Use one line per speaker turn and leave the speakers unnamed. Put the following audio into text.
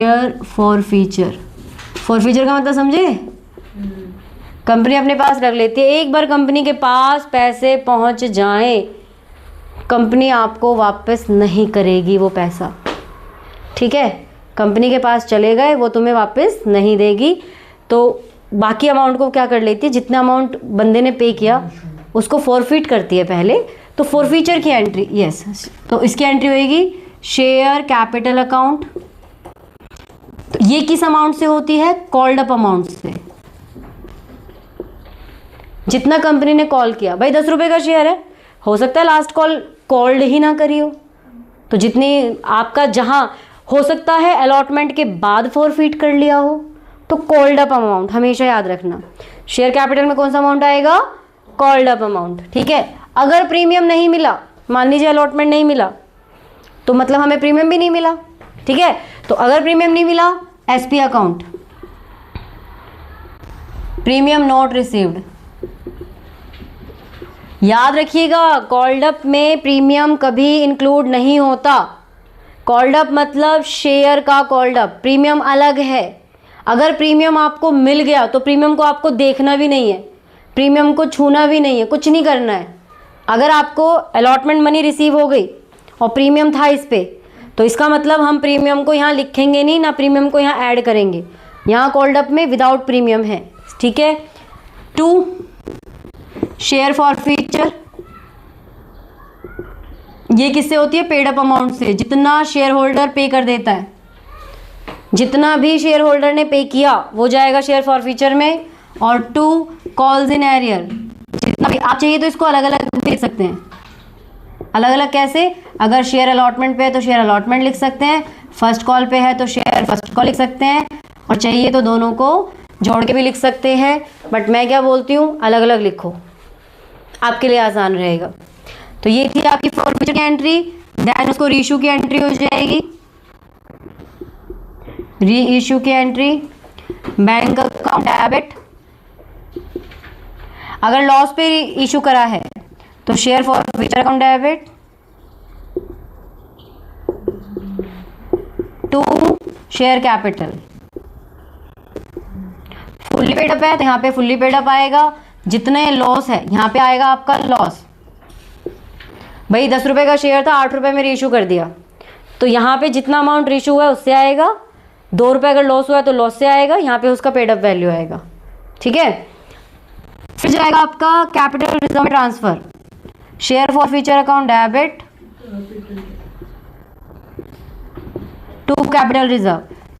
Share forfeiture. Forfeiture का मतलब समझे? कंपनी अपने पास रख लेती है, एक बार कंपनी के पास पैसे पहुंच जाएं, कंपनी आपको वापस नहीं करेगी वो पैसा, ठीक है? कंपनी के पास चले गए, वो तुम्हें वापस नहीं देगी, तो बाकी अमाउंट को क्या कर लेती है, जितना अमाउंट बंदे ने पे किया उसको फॉरफिट करती है पहले, तो फॉरफीचर की एंट्री, यस, तो इसकी एंट्री होगी शेयर कैपिटल अकाउंट। तो ये किस अमाउंट से होती है? कॉल्ड अप अमाउंट से। जितना कंपनी ने कॉल किया, भाई 10 रुपए का शेयर है, हो सकता है लास्ट कॉल कॉल्ड ही ना करी हो, तो जितनी आपका जहां हो सकता है अलॉटमेंट के बाद फॉरफिट कर लिया हो, तो कॉल्ड अप अमाउंट हमेशा याद रखना। शेयर कैपिटल में कौन सा अमाउंट आएगा? कॉल्ड अप अमाउंट, ठीक है? अगर प्रीमियम नहीं मिला, मान लीजिए अलॉटमेंट नहीं मिला, तो मतलब हमें प्रीमियम भी नहीं मिला, ठीक है? तो अगर प्रीमियम नहीं मिला, SP account, premium not received. याद रखिएगा, कॉल्ड अप में प्रीमियम कभी इंक्लूड नहीं होता। कॉल्ड अप मतलब शेयर का कॉल्ड अप, प्रीमियम अलग है। अगर प्रीमियम आपको मिल गया तो प्रीमियम को आपको देखना भी नहीं है, प्रीमियम को छूना भी नहीं है, कुछ नहीं करना है। अगर आपको अलॉटमेंट मनी रिसीव हो गई और प्रीमियम था इस पे, तो इसका मतलब हम प्रीमियम को यहाँ लिखेंगे नहीं, ना प्रीमियम को यहाँ ऐड करेंगे। यहाँ कॉल्ड अप में विदाउट प्रीमियम है, ठीक है? 2 शेयर फॉरफीचर, ये किससे होती है? पेड अप अमाउंट से। जितना शेयर होल्डर पे कर देता है, जितना भी शेयर होल्डर ने पे किया वो जाएगा शेयर फॉरफीचर में। और 2 कॉल्स इन एरियर, जितना भी आप चाहिए तो इसको अलग अलग लिख सकते हैं। अलग अलग कैसे? अगर शेयर अलॉटमेंट पे है तो शेयर अलॉटमेंट लिख सकते हैं, फर्स्ट कॉल पे है तो शेयर फर्स्ट कॉल लिख सकते हैं, और चाहिए तो दोनों को जोड़ के भी लिख सकते हैं। बट मैं क्या बोलती हूँ, अलग अलग लिखो, आपके लिए आसान रहेगा। तो ये थी आपकी फॉरफीचर की एंट्री। देन उसको रीइशू की एंट्री हो जाएगी। रीइशू की एंट्री, बैंक अकाउंट डेबिट। अगर लॉस पे इशू करा है तो share forfeiture account debit. 2 share capital. Fully paid up है तो यहाँ पे फुल्ली पेड अप आएगा, जितने लॉस है यहाँ पे आएगा आपका लॉस। भाई 10 रुपए का शेयर था, 8 रुपए में रीइशू कर दिया, तो यहाँ पे जितना अमाउंट रीइशू हुआ है उससे आएगा। 2 रुपए अगर लॉस हुआ है तो लॉस से आएगा, यहाँ पे उसका पेड अप वैल्यू आएगा, ठीक है? फिर जाएगा आपका capital reserve transfer, share forfeiture account debit. 2 capital reserve,